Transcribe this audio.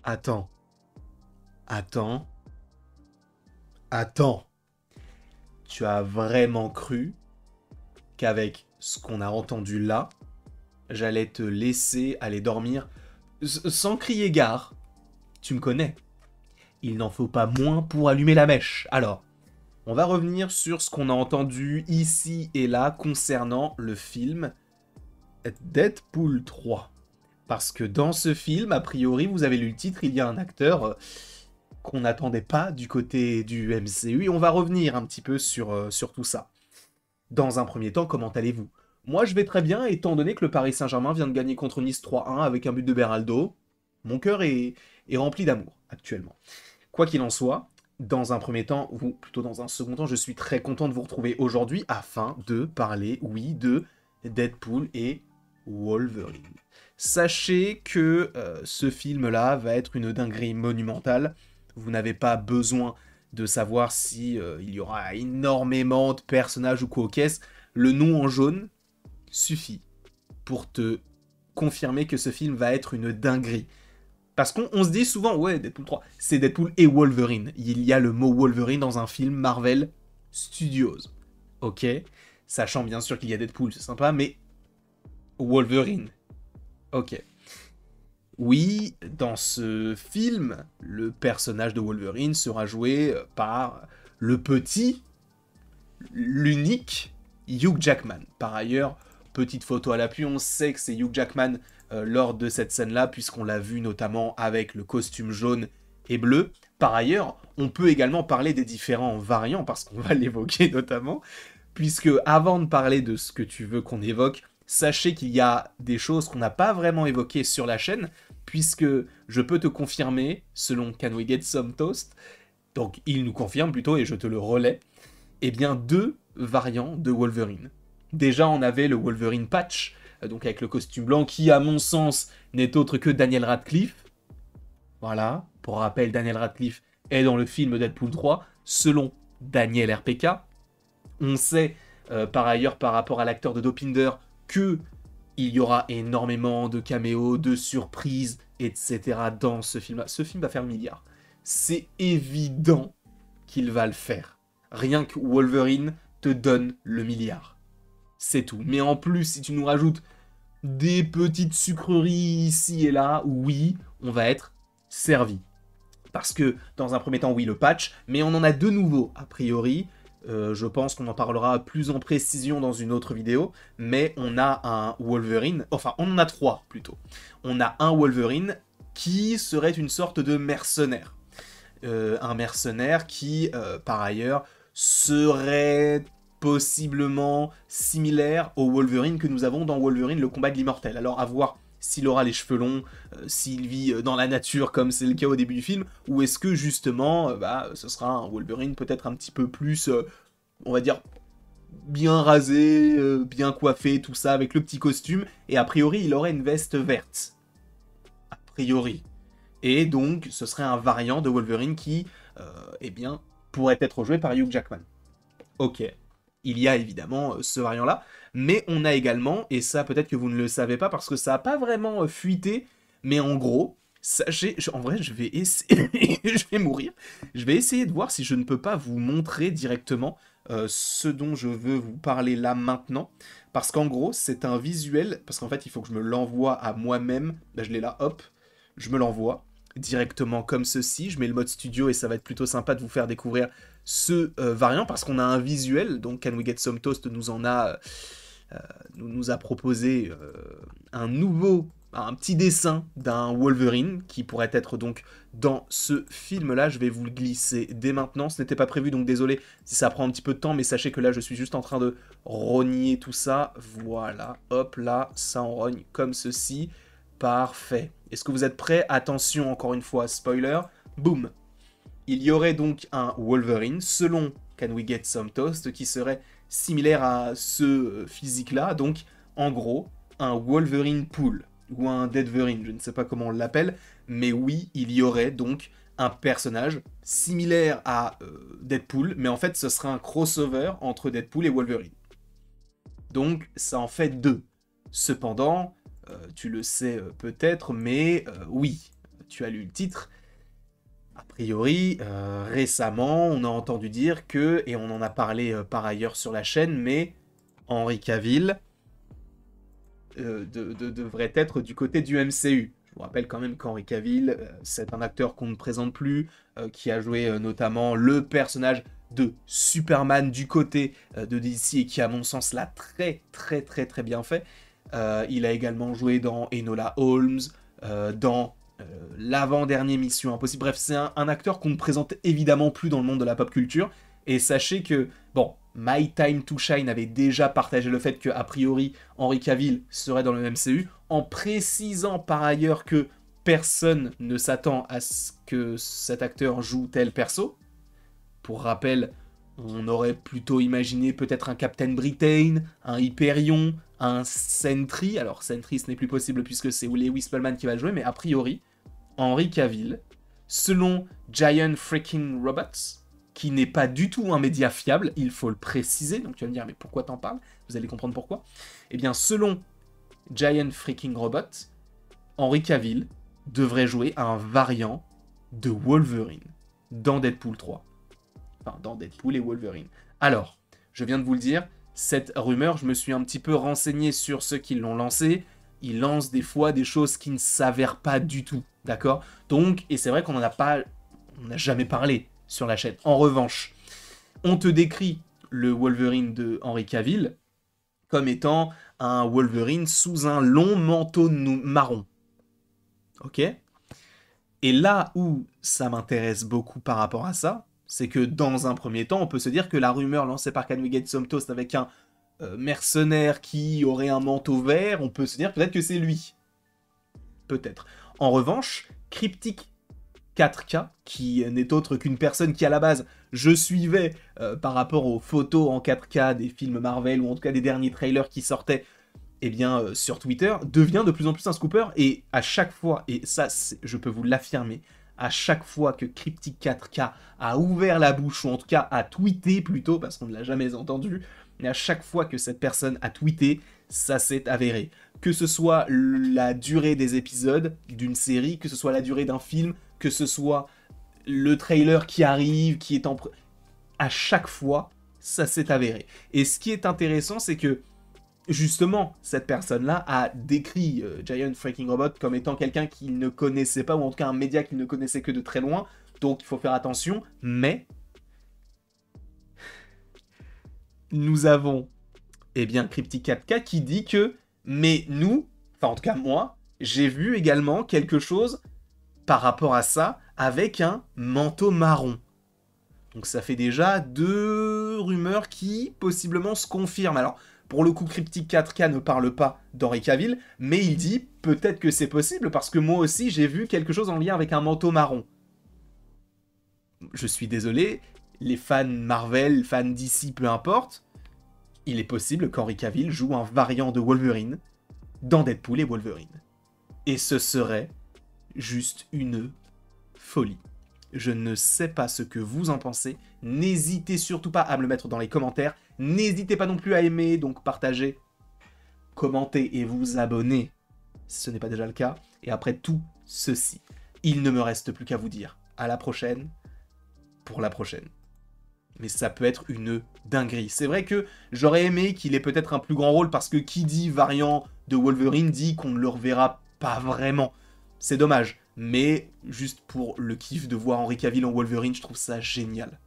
Attends, attends, attends. Tu as vraiment cru qu'avec ce qu'on a entendu là, j'allais te laisser aller dormir sans crier gare? Tu me connais. Il n'en faut pas moins pour allumer la mèche. Alors, on va revenir sur ce qu'on a entendu ici et là concernant le film Deadpool 3. Parce que dans ce film, a priori, vous avez lu le titre, il y a un acteur qu'on n'attendait pas du côté du MCU, et on va revenir un petit peu sur tout ça. Dans un premier temps, comment allez-vous? Moi, je vais très bien, étant donné que le Paris Saint-Germain vient de gagner contre Nice 3-1 avec un but de Beraldo. Mon cœur est rempli d'amour, actuellement. Quoi qu'il en soit, dans un premier temps, ou plutôt dans un second temps, je suis très content de vous retrouver aujourd'hui afin de parler, oui, de Deadpool et Wolverine. Sachez que ce film-là va être une dinguerie monumentale. Vous n'avez pas besoin de savoir si il y aura énormément de personnages ou quoi aux caisses. Le nom en jaune suffit pour te confirmer que ce film va être une dinguerie. Parce qu'on se dit souvent, ouais, Deadpool 3, c'est Deadpool et Wolverine. Il y a le mot Wolverine dans un film Marvel Studios. Ok? Sachant bien sûr qu'il y a Deadpool, c'est sympa, mais Wolverine. Ok. Oui, dans ce film, le personnage de Wolverine sera joué par le petit, l'unique Hugh Jackman. Par ailleurs, petite photo à l'appui, on sait que c'est Hugh Jackman lors de cette scène-là, puisqu'on l'a vu notamment avec le costume jaune et bleu. Par ailleurs, on peut également parler des différents variants, parce qu'on va l'évoquer notamment, puisque avant de parler de ce que tu veux qu'on évoque, sachez qu'il y a des choses qu'on n'a pas vraiment évoquées sur la chaîne, puisque je peux te confirmer, selon Can We Get Some Toast, donc il nous confirme plutôt, et je te le relais, eh bien deux variants de Wolverine. Déjà, on avait le Wolverine Patch, donc avec le costume blanc, qui, à mon sens, n'est autre que Daniel Radcliffe. Voilà, pour rappel, Daniel Radcliffe est dans le film Deadpool 3, selon Daniel RPK. On sait, par ailleurs, par rapport à l'acteur de Dopinder, que il y aura énormément de caméos, de surprises, etc. dans ce film-là. Ce film va faire le milliard. C'est évident qu'il va le faire. Rien que Wolverine te donne le milliard. C'est tout. Mais en plus, si tu nous rajoutes des petites sucreries ici et là, oui, on va être servi. Parce que, dans un premier temps, oui, le patch, mais on en a deux nouveaux, a priori. Je pense qu'on en parlera plus en précision dans une autre vidéo, mais on a un Wolverine, enfin, on en a trois, plutôt. On a un Wolverine qui serait une sorte de mercenaire. Un mercenaire qui, par ailleurs, serait possiblement similaire au Wolverine que nous avons dans Wolverine, le combat de l'immortel. Alors, à voir s'il aura les cheveux longs, s'il vit dans la nature comme c'est le cas au début du film, ou est-ce que justement, ce sera un Wolverine peut-être un petit peu plus, on va dire, bien rasé, bien coiffé, tout ça, avec le petit costume, et a priori il aurait une veste verte. A priori. Et donc ce serait un variant de Wolverine qui, eh bien, pourrait être joué par Hugh Jackman. Ok, il y a évidemment ce variant-là, mais on a également, et ça peut-être que vous ne le savez pas parce que ça n'a pas vraiment fuité, mais en gros, sachez, en vrai je vais essayer, je vais mourir, je vais essayer de voir si je ne peux pas vous montrer directement ce dont je veux vous parler là maintenant, parce qu'en gros c'est un visuel, parce qu'en fait il faut que je me l'envoie à moi-même, là je l'ai là, hop, je me l'envoie directement comme ceci, je mets le mode studio et ça va être plutôt sympa de vous faire découvrir ce variant parce qu'on a un visuel, donc Can We Get Some Toast nous a proposé un petit dessin d'un Wolverine qui pourrait être donc dans ce film-là. Je vais vous le glisser dès maintenant. Ce n'était pas prévu, donc désolé si ça prend un petit peu de temps, mais sachez que là, je suis juste en train de rogner tout ça. Voilà, hop là, ça en rogne comme ceci. Parfait. Est-ce que vous êtes prêts? Attention, encore une fois, spoiler. Boum. Il y aurait donc un Wolverine, selon Can We Get Some Toast, qui serait similaire à ce physique-là. Donc, en gros, un Wolverine Pool, ou un Deadverine, je ne sais pas comment on l'appelle, mais oui, il y aurait donc un personnage similaire à Deadpool, mais en fait, ce serait un crossover entre Deadpool et Wolverine. Donc, ça en fait deux. Cependant, tu le sais peut-être, mais oui, tu as lu le titre, a priori, récemment, on a entendu dire que, et on en a parlé par ailleurs sur la chaîne, mais Henry Cavill devrait être du côté du MCU. Je vous rappelle quand même qu'Henry Cavill, c'est un acteur qu'on ne présente plus, qui a joué notamment le personnage de Superman du côté de DC et qui, à mon sens, l'a très bien fait. Il a également joué dans Enola Holmes, dans l'avant-dernier Mission Impossible. Bref, c'est un acteur qu'on ne présente évidemment plus dans le monde de la pop culture. Et sachez que, bon, My Time to Shine avait déjà partagé le fait que, a priori, Henry Cavill serait dans le MCU, en précisant par ailleurs que personne ne s'attend à ce que cet acteur joue tel perso. Pour rappel, on aurait plutôt imaginé peut-être un Captain Britain, un Hyperion, un Sentry. Alors Sentry, ce n'est plus possible puisque c'est Lewis Pullman qui va le jouer, mais a priori, Henry Cavill, selon Giant Freaking Robots, qui n'est pas du tout un média fiable, il faut le préciser, donc tu vas me dire, mais pourquoi t'en parles? Vous allez comprendre pourquoi. Eh bien, selon Giant Freaking Robots, Henry Cavill devrait jouer un variant de Wolverine dans Deadpool 3. Enfin, dans Deadpool et Wolverine. Alors, je viens de vous le dire, cette rumeur, je me suis un petit peu renseigné sur ceux qui l'ont lancée. Ils lancent des fois des choses qui ne s'avèrent pas du tout, d'accord? Donc, et c'est vrai qu'on n'a jamais parlé sur la chaîne. En revanche, on te décrit le Wolverine de Henry Cavill comme étant un Wolverine sous un long manteau marron. Ok? Et là où ça m'intéresse beaucoup par rapport à ça, c'est que dans un premier temps, on peut se dire que la rumeur lancée par Can We Get Some Toast avec un mercenaire qui aurait un manteau vert, on peut se dire peut-être que c'est lui. Peut-être. En revanche, Cryptic 4K, qui n'est autre qu'une personne qui à la base je suivais par rapport aux photos en 4K des films Marvel, ou en tout cas des derniers trailers qui sortaient sur Twitter, devient de plus en plus un scooper, et à chaque fois, et ça je peux vous l'affirmer, à chaque fois que Cryptic 4K a ouvert la bouche, ou en tout cas a tweeté plutôt, parce qu'on ne l'a jamais entendu, mais à chaque fois que cette personne a tweeté, ça s'est avéré. Que ce soit la durée des épisodes d'une série, que ce soit la durée d'un film, que ce soit le trailer qui arrive, qui est à chaque fois, ça s'est avéré. Et ce qui est intéressant, c'est que, justement, cette personne-là a décrit Giant Freaking Robot comme étant quelqu'un qu'il ne connaissait pas, ou en tout cas un média qu'il ne connaissait que de très loin, donc il faut faire attention, mais nous avons, Cryptic 4K qui dit que, mais nous, enfin en tout cas moi, j'ai vu également quelque chose par rapport à ça, avec un manteau marron. Donc ça fait déjà 2 rumeurs qui, possiblement, se confirment. Alors, pour le coup, Cryptic 4K ne parle pas d'Henry Cavill, mais il dit peut-être que c'est possible, parce que moi aussi, j'ai vu quelque chose en lien avec un manteau marron. Je suis désolé, les fans Marvel, fans DC, peu importe, il est possible qu'Henry Cavill joue un variant de Wolverine dans Deadpool et Wolverine. Et ce serait juste une folie. Je ne sais pas ce que vous en pensez. N'hésitez surtout pas à me le mettre dans les commentaires. N'hésitez pas non plus à aimer, donc partager, commenter et vous abonner si ce n'est pas déjà le cas. Et après tout ceci, il ne me reste plus qu'à vous dire à la prochaine pour la prochaine. Mais ça peut être une dinguerie. C'est vrai que j'aurais aimé qu'il ait peut-être un plus grand rôle, parce que qui dit variant de Wolverine dit qu'on ne le reverra pas vraiment. C'est dommage, mais juste pour le kiff de voir Henry Cavill en Wolverine, je trouve ça génial.